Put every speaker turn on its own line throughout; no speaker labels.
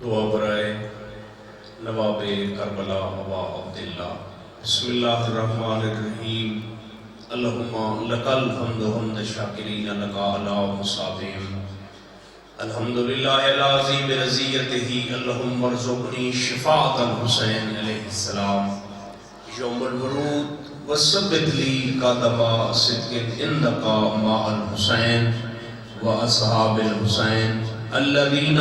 دعا برائے نواب کربلا ابا عبداللہ۔ بسم اللہ الرحمن الرحیم۔ اللہم لک الحمد حمد شاکرین لک علی مصابہم۔ الحمدللہ العظیم برضیتہ اللہم ارزقنی شفاعة الحسین علیہ السلام یوم الورود وثبت لی قدم صدق عندک مع الحسین واصحاب الحسین الذین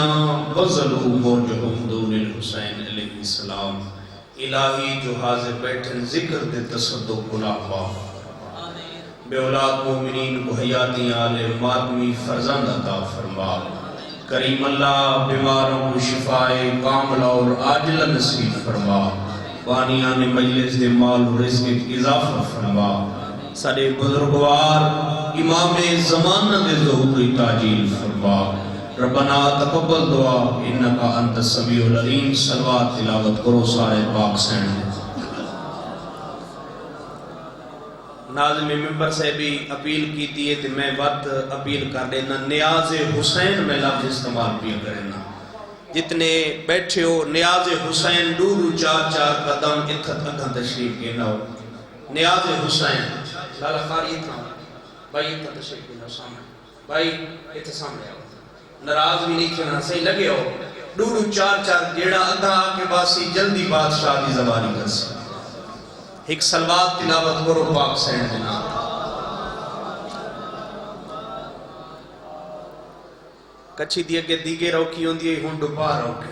بذلوا موجہم دون الحسین علیہ السلام۔ الہی جو حاضر بیٹھن ذکر دے تصدق گناہ معاف، بے اولاد مومنین کو حیاتی آل ماتمی فرزند عطا فرما۔ کریم اللہ بیماروں کو شفائے کاملہ اور عاجلہ نصیب فرما۔ بانیان مجلس دے مال و رزق اضافہ فرما۔ سارے بزرگوار امام زمانہ دے ظہور تاجیل فرما۔ ربنا تقبل دعا انکا انت السمیع العلیم۔ صلوات تلاوت کرو سارے پاک سین۔ ناظم ممبر سے بھی اپیل کی تھی کہ میں وقت اپیل کر دینا نیاز حسین میں لفظ استعمال بھی کرنا۔ جتنے بیٹھے ہو نیاز حسین دور چار چار قدم اتھت اتھا تشریف کے نو نیاز حسین لالا خاری اتھا بھائی اتھا تشریف کے نو سامنے بھائی اتھا سامنے آؤ نراز بھی نہیں کھنا صحیح لگے ہو دور چار چار جیڑا ادھا آکے باسی جلدی بادشاہ دی زبانی کرسی ایک سلوات تلاوت کرو پاک سین دینا۔ کچھی دی اگے دیگے روکی ہوں دی ہون ڈپا روکے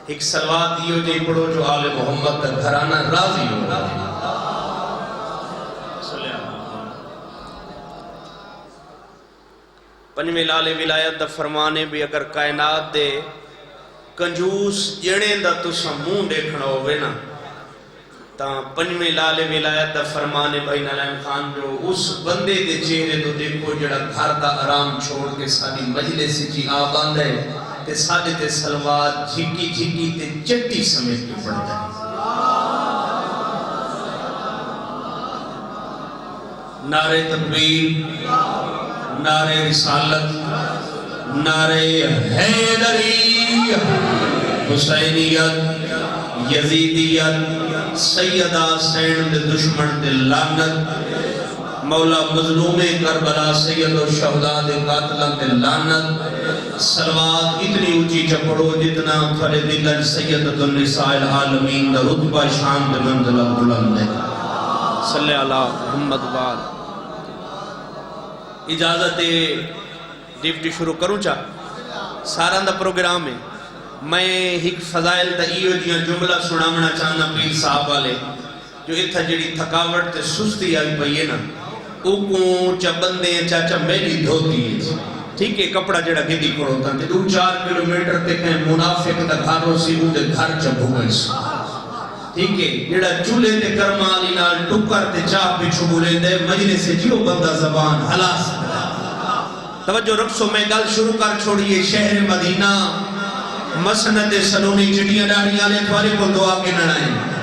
ایک سلوات دیو جے پڑھو جو آل محمد کا گھرانہ راضی ہو پنجویں لال ولایت دا فرمانے بھی اگر کائنات دے کنجوس جڑیں دا تسا منہ دیکھنا ہوئے نا تا پنجویں لال ولایت دا فرمانے بھائی نالائم خان جو اس بندے دے چہرے تو دیکھو جڑا گھر دا آرام چھوڑ کے ساری مجلس جی آباند ہے تے سادے تے سلوات جھکی جھکی تے چٹی سمیت کے پڑھتا ہے۔ نعرہ تکبیر، نعرہ رسالت، نعرہ حیدری، حسینیت، یزیدیت، سیدہ سین دے دشمن دے لعنت، مولا مظلوم کربلا سید و شہداء دے قاتلہ دے لعنت۔ سلوات اتنی اونچی چپڑو جتنا تھوڑے دلن سیدۃ النساء العالمین دا رتبہ شان دے منزلہ بلند ہے۔ صلی اللہ محمد بعد اجازت ڈیوٹی شروع کروں چاہ سارا دا پروگرام ہے۔ میں ایک فضائل دا ایو دیاں جملہ سنامنا چاہنا پیر صاحب والے جو اتھا جڑی تھکاوٹ تے سستی آئی پئیے نا اوکوں چا بندے چاچا میری دھوتی ہے ٹھیک ہے کپڑا جڑا گدی کرو تھا تے 2-4 کلومیٹر تے کہیں منافق دا گھاروں سی اندے گھر چا بھوئے سی ٹھیک ہے جڑا چولے تے کرمالی نال ٹکر تے چاہ پہ چھبولے دے مجلس جیو بندہ زبان حلاس توجہ رکھسو میں گل شروع کر چھوڑیے شہر مدینہ مسند سلونی چٹیاں ڈاڑیاں لے تھوارے کو دعا کے نڑائیں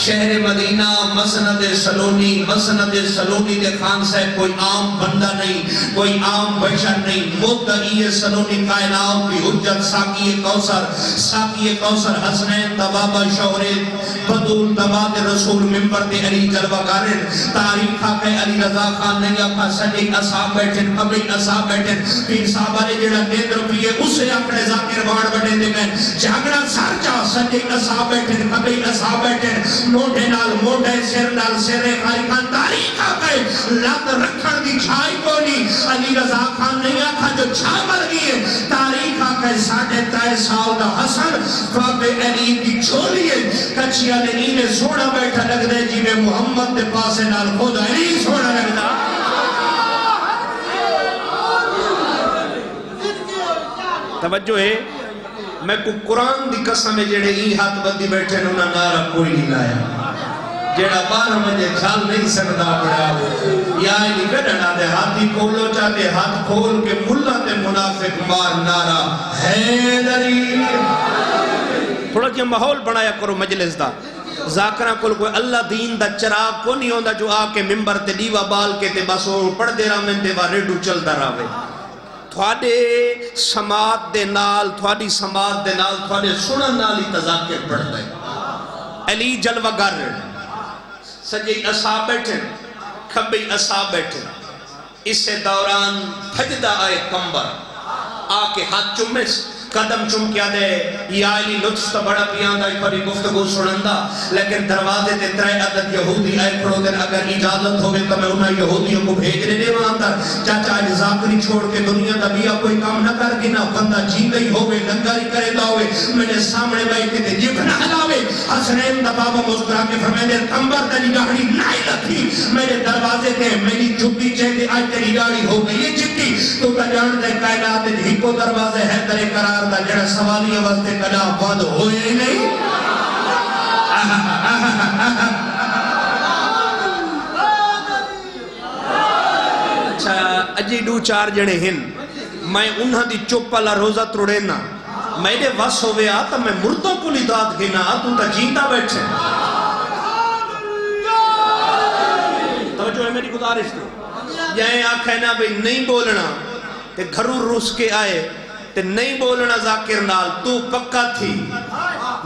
شہر مدینہ مسند سلونی دے خان صاحب کوئی عام بندہ نہیں کوئی عام بشر نہیں مدعی سلونی کائنات کی حجت ساقی کوثر حسنین تبابہ شہرت بدول تباد رسول ممبر دے علی جلوہ کارن تاریخ آکے علی رضا خان نہیں اپا صدیق اصحاب بیٹھن قبل اصحاب بیٹھن پیر صحابہ نے جڑا دین روپیے اسے اپنے ذاکر وارڈ بڑھے دے میں جھگڑا سار چاہ صدیق اصحاب بیٹھن قبل اصحاب بیٹھن موٹے نال موٹے سر نال سرے خالی خان تاریخ آکے لات رکھن دی چھائی کو نہیں علی رضا خان نہیں آکھا جو چھا مر گئی ہے تاریخ آکے 3.5 سال دا حسن باب علی کی چھوڑی ہے کچھی علی نے سوڑا بیٹھا لگ دے جی میں محمد دے پاسے نال خود علی سوڑا لگ دا توجہ ہے میں کو قرآن دی قسم جڑے ای ہاتھ بندی بیٹھے نونا نارا کوئی نہیں لایا جڑا 12 بجے کھال نہیں سکتا پڑا یا ایلی گڑنا دے ہاتھی کھولو چاہتے ہاتھ کھول کے ملہ تے منافق مار نارا حیدری تھوڑا جی محول بنایا کرو مجلس دا ذاکرہ کل کوئی اللہ دین دا چراغ کو نہیں ہوندا جو آ کے ممبر تے دیوا بال کے تے بس وہ پڑھ دے رہا میں تے با ریڈو چل دا رہا تھوڑے سماعت دے نال تھوڑی سماعت دے نال تھوڑے سنن نال ہی تذاکر پڑھ دے علی جلوہ گر سجی اصحاب بیٹھے کھبی اصحاب بیٹھے اس دوران بھجدہ آئے کمبر آ کے ہاتھ چمس قدم چم کیا دے یا علی لطف تا بڑا پیاندہ پری گفتگو سنندہ لیکن دروازے تے ترے عدد یہودی آئے کھڑو دن اگر اجازت ہوگے تو میں انہاں یہودیوں کو بھیجنے دے وہاں اندر چاچا علی ذاکری چھوڑ کے دنیا دا بیا کوئی کام نہ کر گی نہ بندہ جی گئی ہوئے لنگاری کرے دا ہوئے میں نے سامنے بیٹھے تھے جب نہ ہلاوے حسنین دا بابا مسکرا کے فرمائے دے کمبر تیری گاڑی نہیں لکھی میرے دروازے تے میری چھپی چہتے آج تیری گاڑی ہو گئی یہ چھتی تو تا جان دے کائنات ہی کو دروازے ہے ترے قرار دا جڑا سوالی واسطے کدا بند ہوئے نہیں اچھا اجی دو چار جنے ہن میں انہاں دی چوپالا روزہ تروڑینا میرے وس ہوئے آتا میں مردوں کو لیداد گنا تو تا جیندہ بیٹھے توجہ ہے میری گزارش تھی یہیں آنکھیں نا بھی نہیں بولنا تے گھرور روس کے آئے تے نہیں بولنا ذاکر نال تو پکا تھی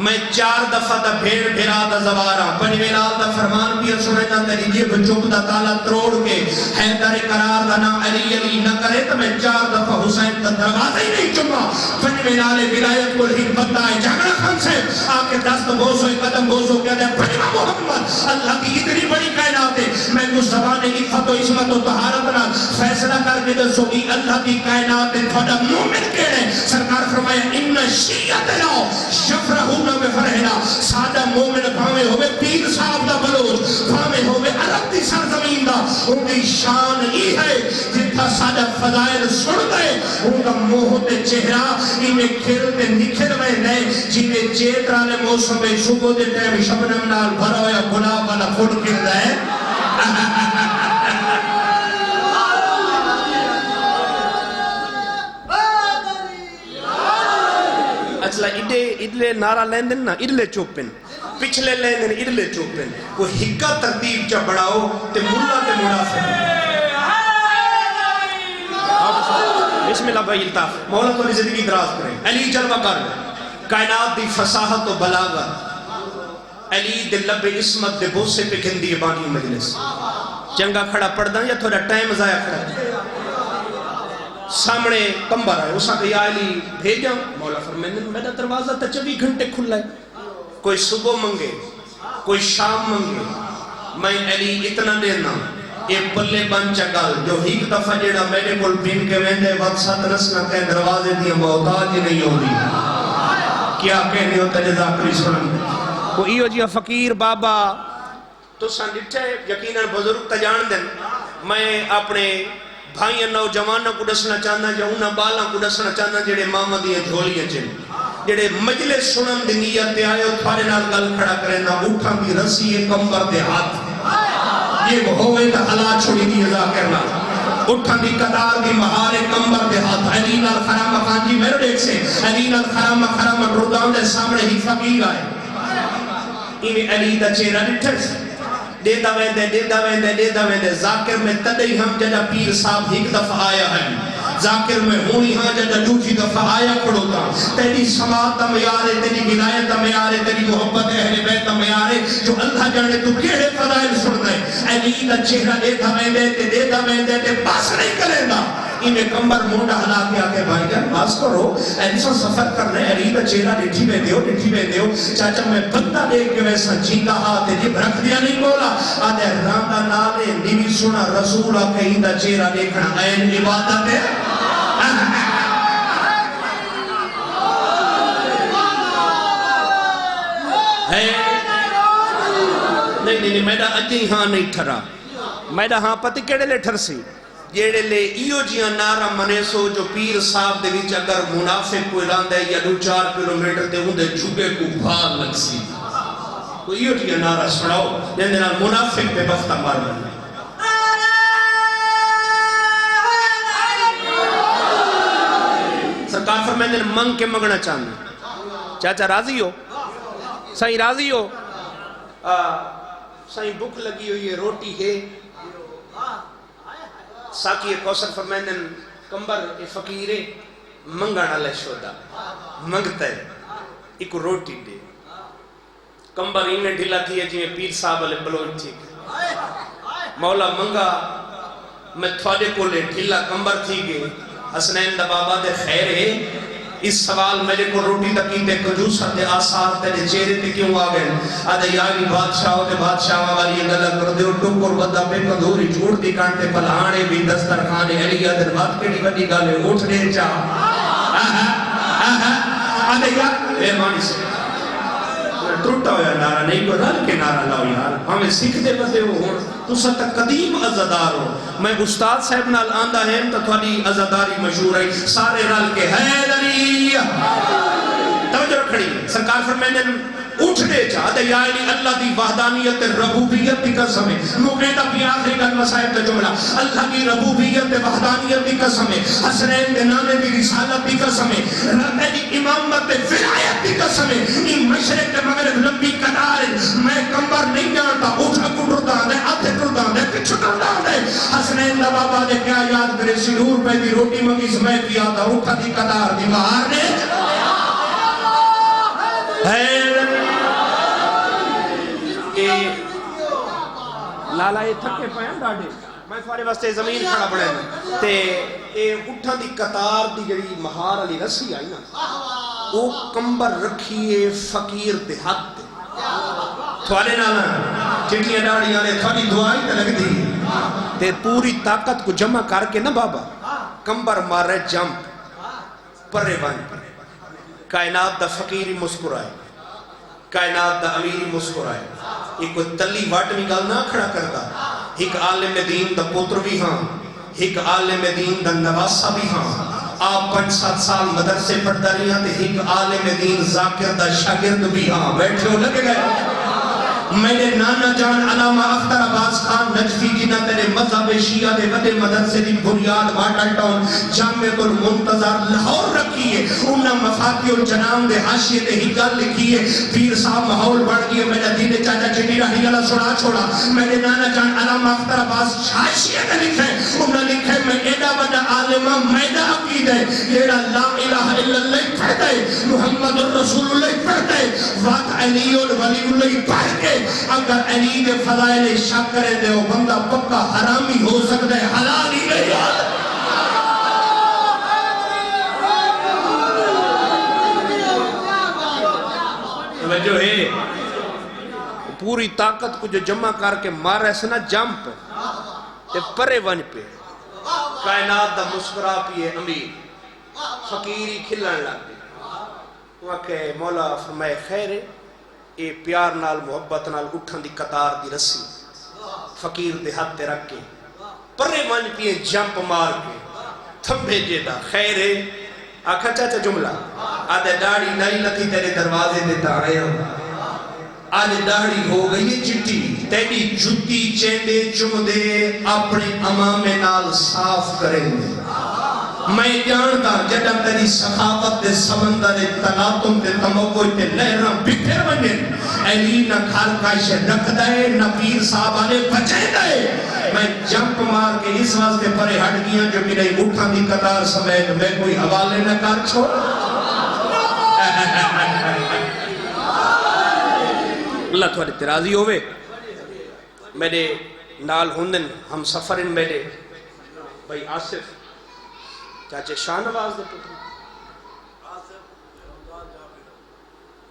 میں 4 دفعہ دا بھیڑ بھیرا دا زوارا پنویلال دا فرمان بھی سنینا تیری جیب چوب دا تالا تروڑ کے حیدر قرار دا نا علی علی نہ کرے تو میں 4 دفعہ حسین دا دروازہ ہی نہیں چما پنویلال ولایت کو لہی بندہ ہے جاگرہ خان سے آکے دست بوسو قدم بوسو کیا دے پنویلہ محمد اللہ کی اتنی بڑی کائنات ہے میں کو زبانے کی خط و عصمت و طہارت نہ فیصلہ کر کے دسو گی اللہ کی کائنات ہے تھوڑا مومن کہنے سرکار فرمایا ان شیعت لا شفرہونا میں فرحنا سادہ مومن بھامے ہوئے پیر صاحب دا بلوچ بھامے ہوئے عرب دی سرزمین دا ان کی شان ہی ہے جتھا سادہ فضائل سن گئے ان کا موہتے چہرہ انہیں کھلتے نکھل میں نئے جنہیں چیترالے موسم میں صبح دے ٹیم شبنم نال بھرا ہویا گلاب والا پھوڑ کر دائے اچھلا ادلے نارا لیندن نا ادلے چوپن پچھلے لیندن ادلے چوپن وہ ہکا ترتیب چا بڑھاؤ تے ملا تے منافع بسم اللہ بھائی الطاف مولا تو زندگی دراز کریں علی جلوہ کر کائنات دی فصاحت و بلاغت علی دے لب عصمت دے بوسے پہ گندی بانی مجلس چنگا کھڑا پڑھ دیں یا تھوڑا ٹائم ضائع کھڑا دیں سامنے کمبر ہے اسا کہ یا علی بھیجا مولا فرمائے میرا دروازہ تا 24 گھنٹے کھلا ہے کوئی صبح منگے کوئی شام منگے میں علی اتنا دینا ایک پلے بن چکال جو ایک دفعہ جیڑا میرے کل پین کے ویندے وقت ساتھ رسنا کہ دروازے دیا محتاج نہیں ہوگی کیا کہنے ہوتا جزاکری سنم وہ ایو جی فقیر بابا تو سنڈٹھے یقیناً بزرگ تجان دن میں اپنے بھائیاں نوجوانوں کو دسنا چاہنا یا انہاں بالاں کو دسنا چاہنا جڑے ماما دیاں جھولیاں چن جڑے مجلس سنن دی نیت تے آئے تھوڑے نال گل کھڑا کرے نہ اٹھاں دی رسی کمبر دے ہاتھ یہ ہوئے تا ہلا چھوڑی دی ادا کرنا اٹھاں دی قدار دی مہار کمبر دے ہاتھ علی نال خرامہ خان جی میرے دیکھ سے علی نال خرامہ رودان دے سامنے ہی فقیر آئے انہیں علی دا چہرہ ڈٹھر سے دیدہ ویندے ذاکر میں تدہی ہم جدہ پیر صاحب ایک دفعہ آیا ہے ذاکر میں ہونی ہاں جدہ دوسری دفعہ آیا کھڑو تھا تیری سماعت میارے تیری ولایت میارے تیری محبت اہل بیت میارے جو اللہ جانے تو کیڑے فضائل سن رہے علی کا چہرہ دیدہ ویندے تے بس نہیں کرے گا انہیں کمبر مونڈا ہلا کے آگے بھائی جان باس کرو ایسا سفر کرنے علی کا چہرہ ڈٹھی میں دیو چاچا میں بندہ دیکھ کے ویسا جیندہ ہاتھ جب رکھ دیا نہیں بولا آدھے راندہ نالے نیوی سنا رسول آکے ہندہ چہرہ دیکھنا این عبادت ہے نہیں میڈا اجی ہاں نہیں ٹھرا میڈا ہاں پتی کیڑے لے ٹھر سی جیڑے لے ایو جیاں نارا منے سو جو پیر صاحب دے وچ اگر منافق کوئی راندہ ہے یا 2-4 کلومیٹر دے ہوں دے جھوگے کو بھال لگ سی تو ایو جیاں نارا سناؤ جن دینا منافق پہ بفتہ مارنا سرکار فرمائے دن منگ کے مگنا چاہنا چاچا راضی ہو صحیح راضی ہو سائیں بھوک لگی ہوئی ہے روٹی ہے ساکی کوثر فرمائندن کمبر فقیر منگن والے شودا منگتا ہے ایک روٹی دے کمبر انہیں ڈھلا تھی ہے جی پیر صاحب والے بلوچ تھی مولا منگا میں تھوڑے کو لے ڈھلا کمبر تھی گئے حسنین دا بابا دے خیر ہے اس سوال میرے کو روٹی تکیتے کجوسہ دے آثار تیرے چہرے تے کیوں آگئے آدھے یاری بادشاہوں دے بادشاہوں والی گلہ کر دے ٹکر بدہ پہ کدھوری جھوڑ دی کانٹے پلہانے بھی دسترخانے علی ادھر بات کیڑی بڑی گالے اٹھنے چاہ آدھے یار اے مانی سے ٹوٹا ہویا نعرہ نہیں کو رل کے نعرہ لاؤ یار ہمیں سکھ دے بدے ہو تو ستا قدیم عزدار ہو میں استاد صاحب نال آندہ ہے تو تھوڑی عزداری مشہور ہے سارے رل کے حیدری توجہ رکھڑی سرکار فرمائنے اٹھنے چاہ دے یعنی اللہ دی وحدانیت ربوبیت دی قسم ہے مقیدہ بھی آخری کا مسائب کا جملہ اللہ کی ربوبیت وحدانیت دی قسم ہے حسنین دے نانے دی رسالت دی قسم ہے ربے دی امامت ولایت دی قسم ہے ان مشرق کے مغرب لمبی قطار میں کمبر نہیں جانتا اٹھا کٹر دا دے آدھے کٹر دا دے پچھو کر دا دے حسنین دا بابا دے کیا یاد کرے سنور پہ دی روٹی منگی سمیت بھی آتا اٹھا دی قطار دی باہر نے لالا یہ تھکے پائیں ڈاڑے میں فارے واسطے زمین کھڑا پڑے تے اے اٹھا دی قطار دی جڑی مہار علی رسی آئی نا وہ کمبر رکھیے فقیر دے ہاتھ دے تھوڑے نانا چٹیاں ڈاڑی آنے تھوڑی دعائی تے لگ دی تے پوری طاقت کو جمع کر کے نا بابا کمبر مارے جمپ پرے بان پر کائنات دا فقیری مسکرائے کائنات دا امیری مسکرائے ایک کوئی تلی واٹ میں گل نہ کھڑا کرتا ایک عالم دین دا پوتر بھی ہاں ایک عالم دین دا نواسہ بھی ہاں آپ 5-7 سال مدرسے پڑھتا رہی ہیں ایک عالم دین ذاکر دا شاگرد بھی ہاں بیٹھے ہو لگے گئے میرے نانا جان علامہ اختر عباس خان نجفی جنہ تیرے مذہب شیعہ دے وڈے مدرسے دی بنیاد واٹر ٹاؤن جامعۃ المنتظر لاہور رکھی ہے انہاں مفاتیح الجنان دے حاشیے تے ہی گل لکھی ہے پیر صاحب ماحول بڑھ گئے میرا دین چاچا چٹی رہی والا سنا چھوڑا میرے نانا جان علامہ اختر عباس حاشیے تے لکھے انہاں لکھے میں ایڈا بڑا عالمہ میڈا عقید ہے جیڑا لا الہ الا اللہ پڑھتا ہے محمد الرسول اللہ پڑھتا ہے وقت علی ولی اللہ پڑھ کے اگر علی کے فضائل شک کرے دے وہ بندہ پکا حرامی ہو سکتا ہے حلال ہی نہیں جو ہے پوری طاقت کو جو جمع کر کے مارے سنا جمپ تے پرے ون پہ کائنات دا مسکرا پیے امیر فقیری کھلن لگ گئے وہاں کہ مولا فرمائے خیر ہے اے پیار نال محبت نال اٹھن دی قطار دی رسی فقیر دے ہاتھ تے رکھ کے پرے ون پیے جمپ مار کے تھمبے جیدہ خیر ہے آکھا چاچا جملہ آدھے داڑی نہیں لکی تیرے دروازے دیتا آئے ہو آدھے داڑی ہو گئی چٹی تیری جھتی چینڈے چم دے اپنے امام نال صاف کریں گے میں جانتا جڑا تیری سخاوت دے سمندر تلاطم دے تموج دے لہراں بکھر بنن علی نہ کھال کائشے رکھ دائے نہ پیر صاحب آلے بچے دائے میں جمپ مار کے اس واسطے پرے ہٹ گیا جو کہ نہیں اٹھا دی قطار سمیت میں کوئی حوالے نہ کر چھوڑ اللہ تھوڑے ترازی ہوئے میرے نال ہندن ہم سفرن میرے بھائی آصف چاچے شاہ نواز دے پتر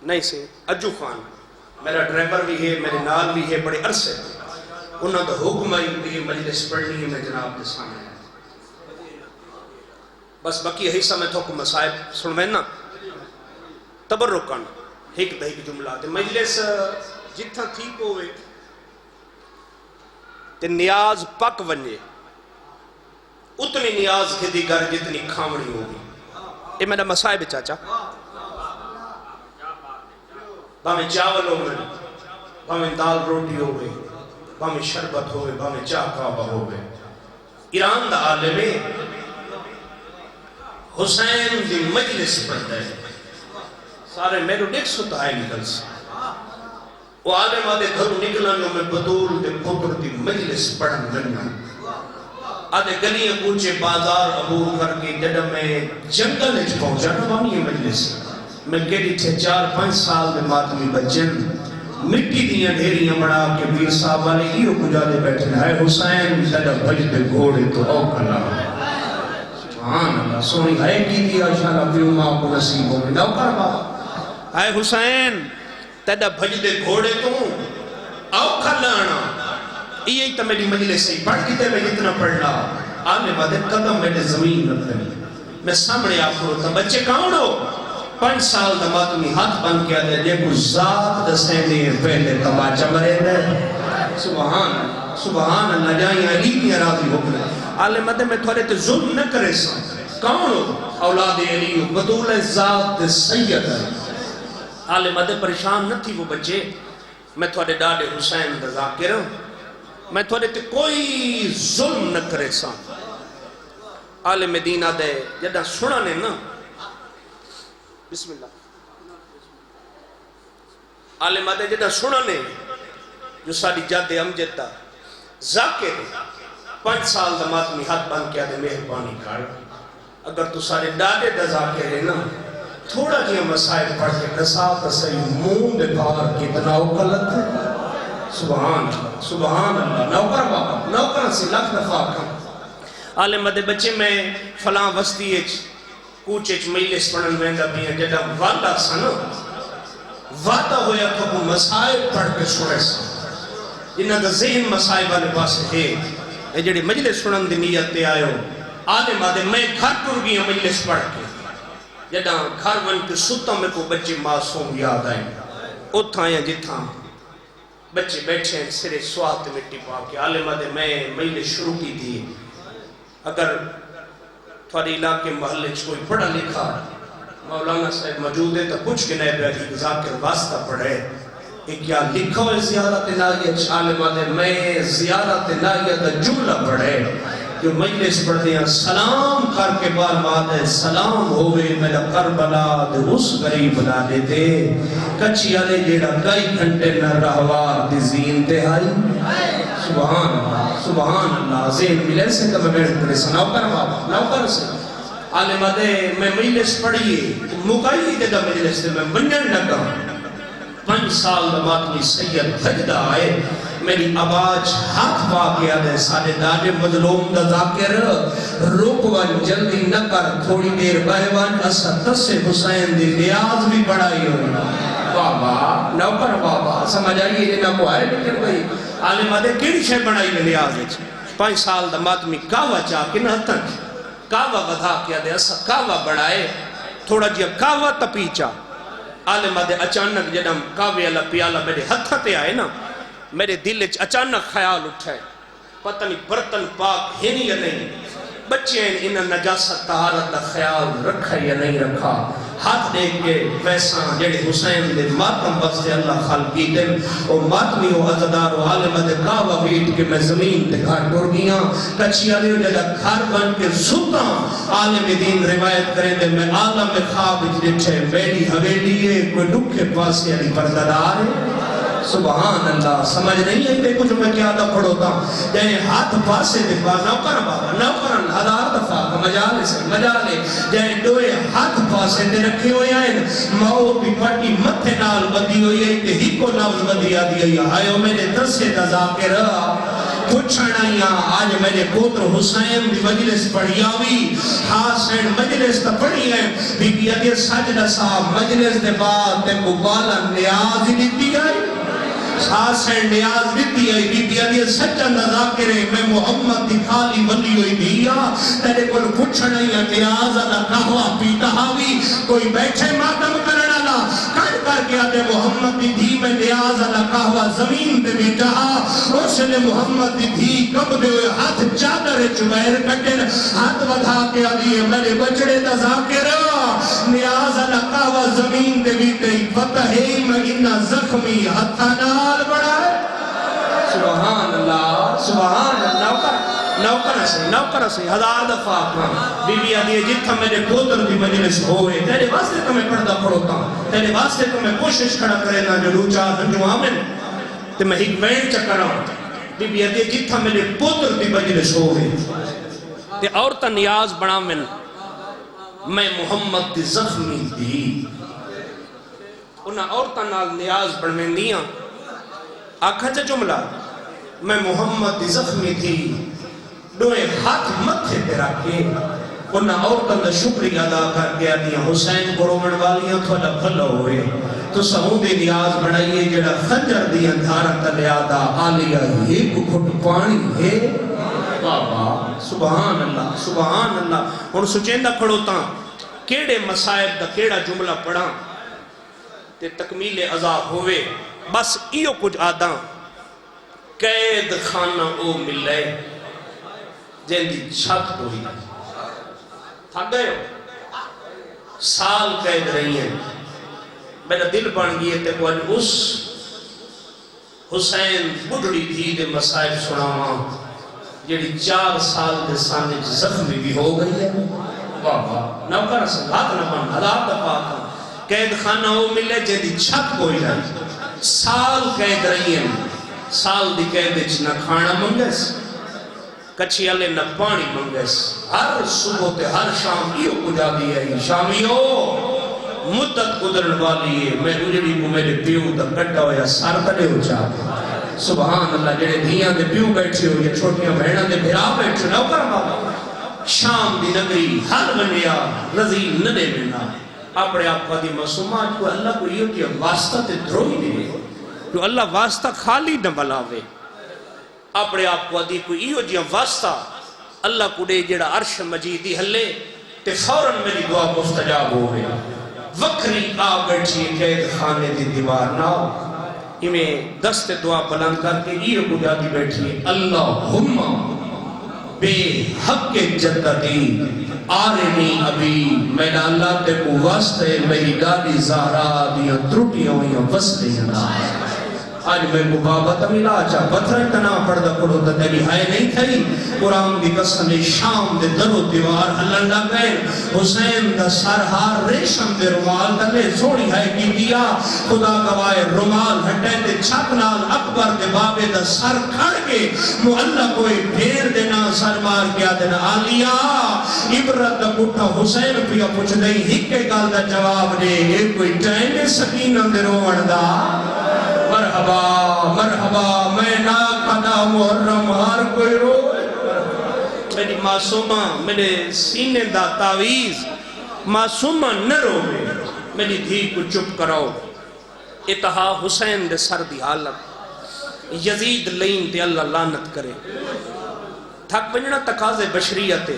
نہیں سے اجو خان میرا ڈرائیور بھی ہے میرے نال بھی ہے بڑے عرصے انہوں نے حکم آئی بھی مجلس پڑھنی ہے میں جناب دے سامنے بس باقی حصہ میں تو مسائب سنوینا تبرکن ایک دہی جملہ دے مجلس جتنا ٹھیک ہوئے تے نیاز پک ونجے اتنی نیاز کے دیگر جتنی کھامڑی ہوگی یہ میرا مسائب چاچا باہمیں چاول ہوئے باہمیں دال روٹی ہوئے باہمیں شربت ہوئے باہمیں چاہ کعبہ ہوئے ایران دا عالم حسین دی مجلس پڑھتا ہے سارے میرے ڈیک ستا ہے نکل سے وہ عالم آدھے گھروں نکلن جو میں بطول دے پتر دی مجلس پڑھن لگا آدھے گلیاں کوچے بازار عبور کر کے جڑا میں جنگل اچھ پہنچا نوانی ہے مجلس میں کہتی تھے 4-5 سال میں ماتمی بچن مٹی دیاں ڈھیریاں بڑھا کے پیر صاحب والے ہیرو کجا دے بیٹھے ہے حسین جڑا بج دے گھوڑے تو اوک اللہ سبحان اللہ سونی ہے کی دیا اشارہ پیوں ماں کو نصیب ہو گئی نوکر بابا ہے حسین تیڑا بھج دے گھوڑے تو اوک اللہ آنا یہی تو میری مجلس سے پڑھ کی تے میں جتنا پڑھ لا آنے بعد قدم میرے زمین رکھنی میں سامنے آپ کو تا بچے کون ہو 5 سال دماغ میں ہاتھ بند کیا دے جے کو ذات دسیں دے پہلے تماچا مرے دے سبحان اللہ جائیں علی کی راضی ہو گئے عالم مدے میں تھوڑے تے ظلم نہ کرے سا کون ہو اولاد علی بدول ذات سید ہے عالم مدے پریشان نہ تھی وہ بچے میں تھوڑے ڈاڈے حسین دا ذاکر میں تھوڑے تے کوئی ظلم نہ کرے سا عالم دینہ دے جدہ سنا نے نا بسم اللہ عالم دے جدہ سنا نے جو ساری جاد امجد دا ذاکر 5 سال دمات میں ہاتھ بان کیا دے مہربانی کر اگر تو سارے ڈاڈے دا ذاکر ہے نا تھوڑا جیا مسائل پڑھ کے نصاب سی مون دے پار کتنا اوکلت ہے سبحان اللہ نوکر بابا نوکر سے لکھ دفعہ کم عالم دے بچے میں فلاں وستی اچ کوچ اچ مجلس پڑھن میں گا بھی جدہ وعدہ سنا وعدہ ہویا تو کو مسائل پڑھ کے سنے سا جنہ دا ذہن مسائل والے پاس ہے اے جڑے مجلس سنن دی نیت تے آئے ہو عالم دے میں گھر ٹر گیا مجلس پڑھ کے جدہ گھر ون کے ستا میں کو بچے معصوم یاد آئیں اتھا یا جتھا بچے بیٹھے ہیں سرے سوات مٹی پا کے عالمہ دے میں مجلس شروع کی تھی اگر تھوڑی علاقے محلے کوئی پڑھا لکھا مولانا صاحب موجود ہے تو کچھ کے نئے بیٹھی ذاکر واسطہ پڑھے کہ کیا لکھو ہے زیارت الہیت عالمہ دے میں زیارت الہیت جملہ پڑھے جو مجلس پڑھ دیا سلام کر کے بار بعد ہے سلام ہوئے میرا کربلا دے اس غریب بنا دیتے کچھی آلے جیڑا کئی گھنٹے نہ رہوار دی زین تے آئی سبحان اللہ زین ملے سے کہ میں بیٹھ کرے سا نوکر سے عالمہ دے میں مجلس پڑھئے مکائی دے دا مجلس دے میں منن لگا 5 سال دمات میں سید بھجدہ آئے میری آواز ہاتھ پا گیا دے سارے داڑے مظلوم دا ذاکر رکوان جلدی نہ کر تھوڑی دیر بہوان اسا تس حسین دی ریاض بھی پڑھائی ہونا بابا نوکر بابا سمجھ آئیے جنہ کو آئے لیکن بھئی عالمہ دے کیڑی شے بڑھائی میں ریاض ہے 5 سال دمات میں کعوہ چاہ کے نہ تک کعوہ بدھا کیا دے اسا کعوہ بڑھائے تھوڑا جیا کعوہ تپیچا عالمہ دے اچانک جنم کعوے اللہ پیالہ میرے ہتھا تے آئے نا میرے دل اچانک خیال اٹھائے پتہ نہیں برتن پاک ہے نہیں یا نہیں بچے انہاں نجاست طہارت دا خیال رکھا یا نہیں رکھا ہاتھ دیکھ کے ویسا جڑے حسین دے ماتم بس دے اللہ خالقی دے اور ماتمی و عزدار و عالم دے کعوہ بیٹ کے میں زمین دے گھر ٹور گیا کچھی علیہ جدہ گھر بن کے ستا عالم دین روایت کریں دے میں عالم خواب جڑے میری حویلی ہے کوئی ڈکھے پاسے علی پرددار ہے سبحان اللہ سمجھ نہیں ہے کہ کچھ میں کیا دا پڑھوتا جائے ہاتھ پاسے دے پاس نوکر بابا نوکرن 1000 دفعہ مجالے سے مجالے جائے دوئے ہاتھ پاسے دے رکھے ہوئے آئے موت بھی پٹی متھے نال بدی ہوئی ہے کہ ہی کو نفظ بدی آدھی ہوئی آئے میرے ترسے دا ذاکر پوچھنا یا آج میرے پوتر حسین دی مجلس پڑھی آوی حسین مجلس تا پڑھی ہے بی بی عدیہ سجدہ صاحب مجلس دے بعد تے مبالا نیاز ہی دیتی آئی حسین نیاز دیتی ہے بی بی عدیہ سچا نذاکر ہے میں محمد دی خالی بلی ہوئی دیا تیرے کل پوچھنا یا نیاز اللہ کہوا پیتا ہوئی کوئی بیٹھے ماتم کرنا لا کر کر کے آدھے محمد دی دھی میں نیاز اللہ کہوا زمین دے بھی جہا اس نے محمد دی دھی کب دے ہوئے ہاتھ چادر چبیر کٹن ہاتھ بدھا کے آدھے میرے بچڑے دا ذاکر نیاز اللہ کہوا زمین دے بھی تے فتح میں انہ زخمی ہتھا نال بڑا ہے سبحان اللہ نوکر سے 1000 دفعہ بی بی آدھی جتھا میرے پوتر دی مجلس ہوئے تیرے واسطے تو میں پردہ پڑھوتا تیرے واسطے تو میں کوشش کھڑا کرے نا جو لوچا ہنجو آمن تے میں ایک وین چکرا بی بی آدھی جتھا میرے پوتر دی مجلس ہوئے تے عورتہ نیاز بنا میں محمد دی زخمی دی انہاں عورتہ نال نیاز بڑھویں دیاں آکھا چا جملہ میں محمد دی زخمی تھی دوئے ہاتھ متھے پہ رکھے انہاں عورتاں دا شکری ادا کر کے آدیاں حسین کو رومن والیاں تھوڑا بھلا ہوئے تو سعودی نیاز بڑھائیے جڑا خنجر دیاں دھارا تلیادہ آلیا ایک گھٹ پانی ہے بابا سبحان اللہ اور سچیندہ کھڑوتاں کیڑے مسائب دا کیڑا جملہ پڑھاں تے تکمیل عذاب ہوئے بس ایو کچھ آدھاں قید خانہ او ملے جن دی چھت ہوئی تھک گئے ہو سال قید رہی ہیں میرا دل بن گئی تے کوئی اس حسین بڑھڑی تھی دے مسائب سناواں جیڑی 4 سال دے سانے زخمی بھی ہو گئی ہے بابا نوکر سے ہاتھ نہ بن حالات دفاع تھا قید خانہ ہو ملے جے دی چھت کوئی رہی سال قید رہی ہیں سال دی قید اچھ نہ کھانا منگس کچھی آلے نہ پانی منگس ہر صبح تے ہر شام کیوں کجا دی ہے شامیوں مدت گزرن والی ہے میں اجڑی کو میرے پیو دا کٹا ہویا سار کڑے ہو چاہتے سبحان اللہ جڑے دھیاں دے پیو بیٹھے ہو یا چھوٹیاں بہناں دے بھرا بیٹھے نو کر بابا شام دی نگری ہر بنیا رضیل نہ دے ملنا اپنے آپ کا دی معصومات کو اللہ کو یہ کہ واسطہ تے دروہی دے تو اللہ واسطہ خالی نہ بلاوے اپنے آپ کو دی کوئی یہ جی واسطہ اللہ کو دے جڑا عرش مجیدی ہلے تے فوراں میری دعا مستجاب ہوئے وکری آ بیٹھی قید خانے دی دیوار نہ ہمیں دست دعا بلند کر کے یہ بجا دی بیٹھی اللہم بے حق جددی آرنی ابھی میرا اللہ تے کو واسطے میری دادی زہرا دیا ترٹیاں ہوئیاں وصلیاں نہ آج میں مبابت ملا چاہ پتھر اتنا پردہ پڑھو تا تیری ہائے نہیں تھئی قرآن دی قسم شام دے در و دیوار اللہ نہ گئے حسین دا سرہار ریشم دے رومال دلے سوڑی ہائے کی دیا خدا گوائے رومال ہٹے تے چھپنال اکبر دے بابے دا سر کھڑ کے محلہ کوئی پھیر دینا سر مار کیا دینا آلیا عبرت دا پٹھا حسین پیا پوچھ دئی ہکے گال دا جواب دے ایک کوئی ٹائم سکینہ دے روڑ دا مرحبا میں نا قدا محرم ہر کوئی رو میری معصومہ میرے سینے دا تعویز معصومہ نہ رو میری دھی کو چپ کراؤ اتہا حسین دے سر دی حالت یزید لین تے اللہ لعنت کرے تھک بننا تقاضے بشریت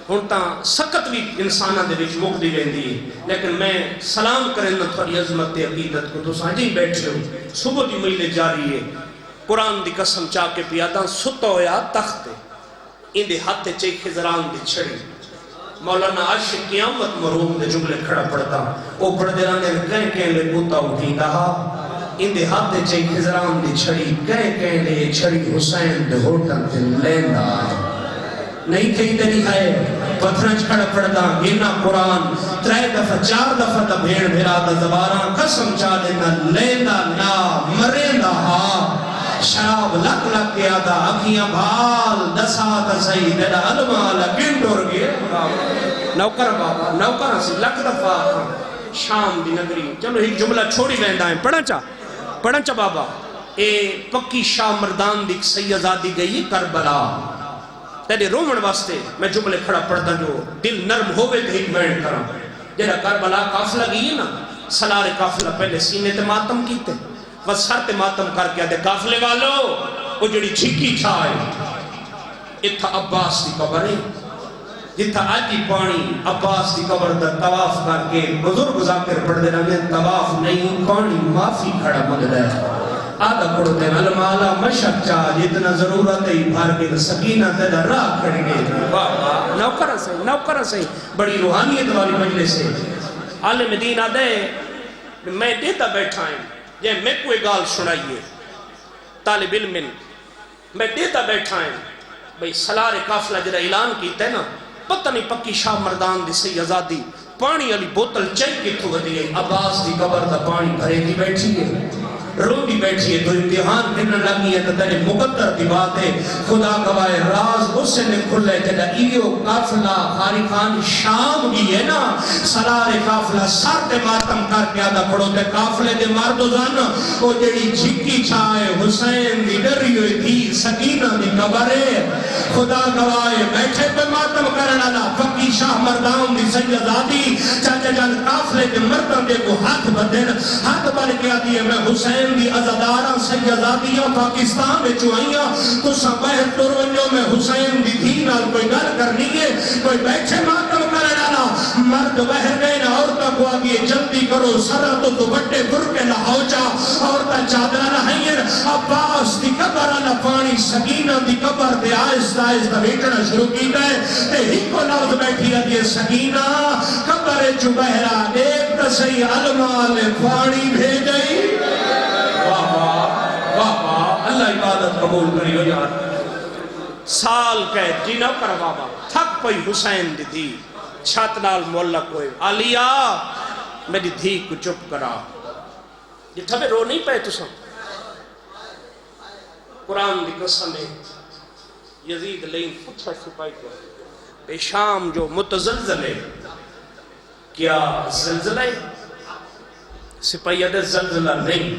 ہونتا سکت بھی انسانہ دے وچ مقدی رہندی لیکن میں سلام کرنا تھوڑی عظمت عقیدت کو تو سانجی بیٹھے ہو صبح دی مہینے جاری ہے قرآن دی قسم چاہ کے پیاداں ستا ہویا تخت ان دے ہاتھ چاہی خزران دی چھڑی مولانا عاشق قیامت مرحوم دے جملے کھڑا پڑتا او پڑھ دے رہنے کہیں لے بوتا اٹھی رہا ان دے ہاتھ چاہی خزران دی چھڑی کہیں لے چھڑی حسین دے ہوٹن دے لیندہ نہیں کہیں دنی ہے پتھرن چھڑ پڑتا گینا قرآن 3 دفعہ 4 دفعہ تا بھیڑ بھیرا دا زباراں قسم چاہے نہ لینا نا مریندا ہاں شراب لک لک کے آدھا اکھیاں بھال دسا تا سہی دیڑا علمالا گنڈور گئے نوکر بابا نوکر سے لک دفعہ شام دی نگری چلو ایک جملہ چھوڑی ویندہ ہیں پڑھا چا بابا اے پکی شاہ مردان دی سیدزادی گئی کربلا تیرے رومن واسطے میں جملے کھڑا پڑھتا جو دل نرم ہوئے کہ ایک بینڈ کرا جیڑا کربلا کافلہ گئی ہے نا سلار کافلہ پہلے سینے تے ماتم کیتے وہ سر تے ماتم کر کے آدھے کافلے والو وہ جڑی جھکی چھائے اتھا عباس دی قبر ہے جتھا آجی پانی عباس دی قبر دا تواف کر کے بزرگ ذاکر پڑھ دے رہے تواف نہیں پانی معافی کھڑا مد رہے آدھا پڑھتے ہیں علمالا مشک چاہ جتنا ضرورت ہے بھار کے سکینہ تیرا راہ کھڑ گئے نوکرہ سے بڑی روحانیت والی مجلس ہے عالم دین آدھے میں دیتا بیٹھا ہوں یہ میں کوئی گال سنائیے طالب علم میں دیتا بیٹھا ہوں بھئی سلار کافلہ جرہ اعلان کیتا ہے نا پتہ نہیں پکی شاہ مردان دی سی آزادی پانی علی بوتل چاہی کے تو دی ہے عباس دی قبر دا پانی بھرے دی بیٹھی ہے روٹی بیٹھی ہے تو امتحان گرنے لگی ہے تو تیرے مقدر دی بات ہے خدا گواہ راز اس نے کھلے جدا ایو قافلہ خارقان شام کی ہے نا سلار قافلہ سارتے ماتم کر کے آدھا پڑھو تے قافلے دے مردو زن وہ جڑی جھکی چھائے حسین دی ڈری ہوئی تھی سکینہ دی قبرے خدا گواہ بیٹھے پہ ماتم کرنا لا فقی شاہ مردان دی سیدادی چاچا جان قافلے دے مردم دے کو ہاتھ بدن ہاتھ بن کے آدھی ہے میں حسین دی عزداراں سیدادیاں پاکستان میں چوائیاں تو سباہ ترونیوں میں حسین دی دین اور کوئی گل کرنی ہے کوئی بیٹھے ماتم کرنا لا مرد بہر گئے نا عورتہ کو آگئے جلدی کرو سرہ تو دوبٹے برکے لہو جا عورتہ چادرہ لہائیں عباس دی قبر اللہ پانی سکینہ دی قبر دے آہستہ آہستہ بیٹھنا شروع کی گئے تے ہی کو لفظ بیٹھی رہی سکینہ قبر جو بہرہ ایک تسی علمال پانی بھیجئی واہ واہ اللہ عبادت قبول کری ہو یار سال قید جی نہ کر بابا تھک پئی حسین دی دی چھت نال مولک ہوئے آلیا میری دھی کو چپ کرا یہ تھبے رو نہیں پائے تو سن قرآن دی قسم ہے یزید لین پتھر سپائی کو بے شام جو متزلزل ہے کیا زلزلہ ہے سپاہی عدد زلزلہ نہیں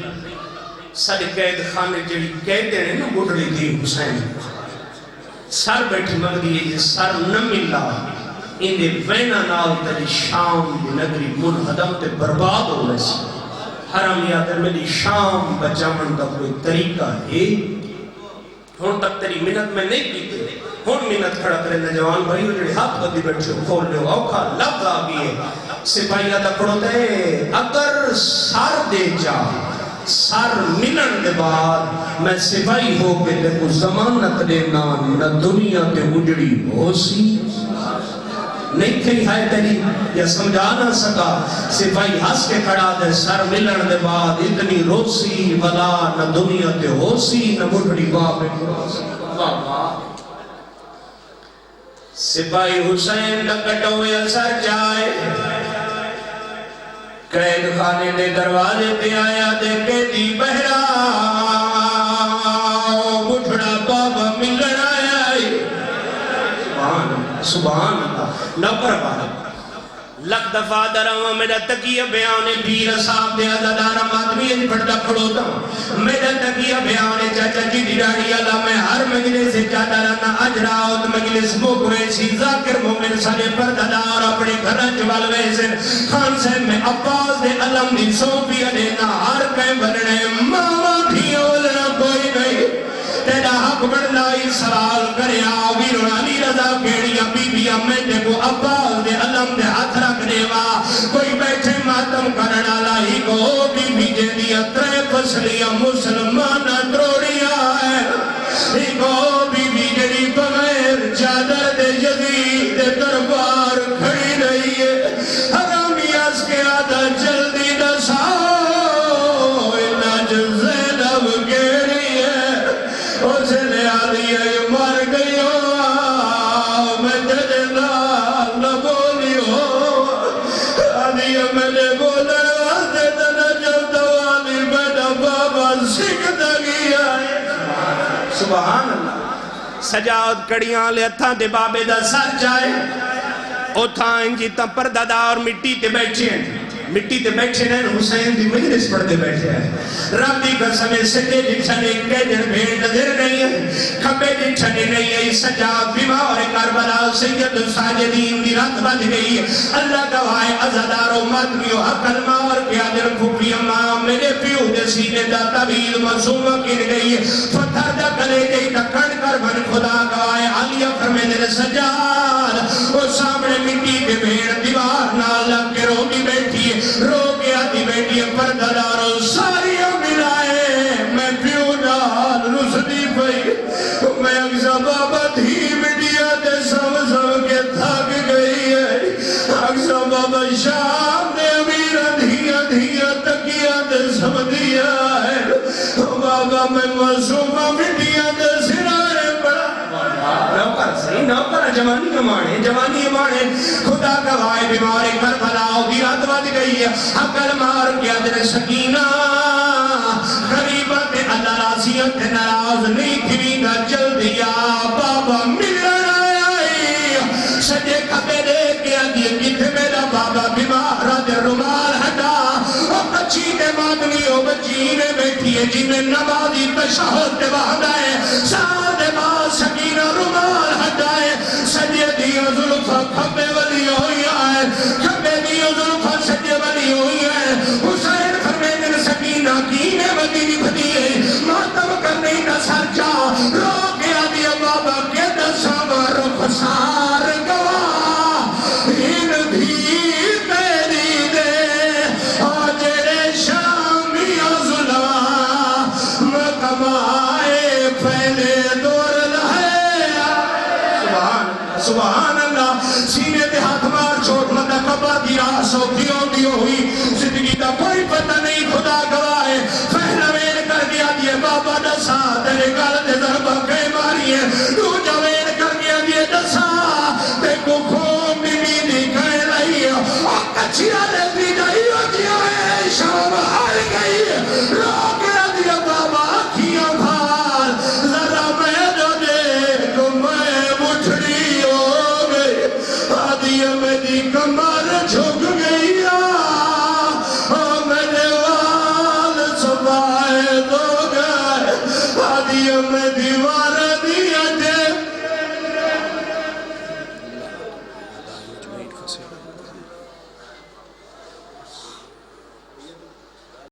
سارے قید خانے جڑی قید ہیں نا گھڑی تھی حسین سر بیٹھی مگدی ہے یہ سر نہ ملا اندے وینا نال تری شام دی نگری منہدم تے برباد ہو گئے سی حرم یادر میری شام بچامن کا کوئی طریقہ ہے ہون تک تیری منت میں نہیں پیتے ہون منت کھڑا کرے نجوان بھائی جڑے ہاتھ بدی بیٹھے کھول لے اوکھا لفظ آگئی ہے سپاہی آدھا کھڑو دے اگر سار دے جا سار ملن دے بعد میں سپاہی ہو کے دے کو زمانت دینا نہ دنیا تے اجڑی ہو سی نہیں کہیں ہے تیری یا سمجھا نہ سکا سپاہی ہس کے کھڑا دے سر ملن دے بعد اتنی روسی ولا نہ دنیا تے ہو سی نہ مجھڑی باپ سپاہی حسین نہ کٹوے اثر جائے قید خانے دے دروازے پہ آیا دیکھے دی بہرا مجھڑا بابا ملن آیا سبحان اللہ نوکر بارا لکھ دفعہ درہاں میرا تقیہ بیانے پیر صاحب دے عزدارہ مادمی ان پڑھتا کھڑوتا میرا تقیہ بیانے چاچا جی ڈاڑی اللہ میں ہر مجلس چاہتا رہنا اجراؤت مجلس مکوے سی ذاکر مومن سارے پرددار اپنے گھرن جوالوے سے خان سے میں عباس دے علم دی سوپی دینا ہر کہیں بننے ماما بھی اولنا کوئی نہیں تیرا حق بڑھلائی سوال کرے آویر علی رضا کیڑیا بی بی امیتے کو عباس دے علم دے ہاتھ رکھ دیوا کوئی بیٹھے ماتم کرنا لائی کو بی بی جے دیا ترے فصلیا مسلمان دروڑیا ہے ایکو بی بی جڑی بغیر چادر دے یزید دے دربار کھڑی رہی ہے حرامی اس کے آدھا جلدی نساؤ زینب کیڑی ہے اسے لے آدھی ہے مر گئی ہو میں تیرے نال نہ بولی ہو آدھی ہے میں نے بولے واسطے تنہ جب دوانی بیٹا بابا سکھتا گیا ہے سبحان اللہ سجاد کڑیاں لے اتھاں دے بابے دا سر جائے اتھاں انجی تا پردادار مٹی تے بیٹھے ہیں مٹی تے بیٹھے ہیں حسین دی مجلس پڑھتے بیٹھے ہیں رب دی قسم سکے جٹھنے کیجن بھیڑ نظر نہیں ہے کھپے جٹھنے نہیں ہے سجاد بیمار کربلا سید ساجدین دی رات بند گئی ہے اللہ گواہ عزدار و مدنی و حقل مار کیا دن پھوپی امام میرے پیو دے سینے دا طویل معصومہ گر گئی ہے فتح دا گلے گئی تکڑ کر بن خدا گواہ علیہ فرمے دے سجاد وہ سامنے مٹی کے بھیڑ دیوار نال لگ کے روگی بیٹھی ہے رو کے آتی بیٹی پردداروں ساریوں ملائے میں پیو نال رسدی پئی میں اگزا بابا دھی مٹیا دے سم سم کے تھاک گئی ہے اگزا بابا شام دے امیر دھیا دھیا تکیا دے سم دیا ہے بابا میں معصومہ مٹیا دے سرائے پڑا نوکر صحیح نوکر جوانی کمانے جوانی مانے خدا گواہ بیمارے کربلا دی رات بد گئی ہے عقل مار کیا دل سکینہ
ادراسیت ناراض نہیں تھی نہ جلدی بابا ملن آئی سجے کبے دے کے آدھی کتھے میرا بابا بیمار دے رومال ہٹا کچھی دے مادنی ہو بچینے بیٹھی ہے جی میں نمازی تشہد دے بعد آئے سال دے بعد سکینہ رومال ہٹائے سجے دیو ظلفہ کھبے ولی ہوئی آئے کھبے دیو ظلفہ سجے ولی ہوئی آئے حسین فرمے دن سکینہ کینے مدینی بھدیے ماتم کرنے نہ سر جا رو گیا دیا بابا کے دسام رخ سار گواہ ان بھی تیری دے آجرے شامی ظلم مکمائے پہلے دور لہے سبحان اللہ سینے دے ہاتھ مار چھوٹ مدہ کبا دی راہ سوکھیوں دیو ہوئی زندگی دا کوئی پتہ نہیں خدا گواہ پہلا وین کر گیا دیے بابا دسا تیرے گل دے ضربہ کئی ماری ہے تو جوین کر گیا دیے دسا تے کو خون بھی دی کہہ رہی ہے کچھیا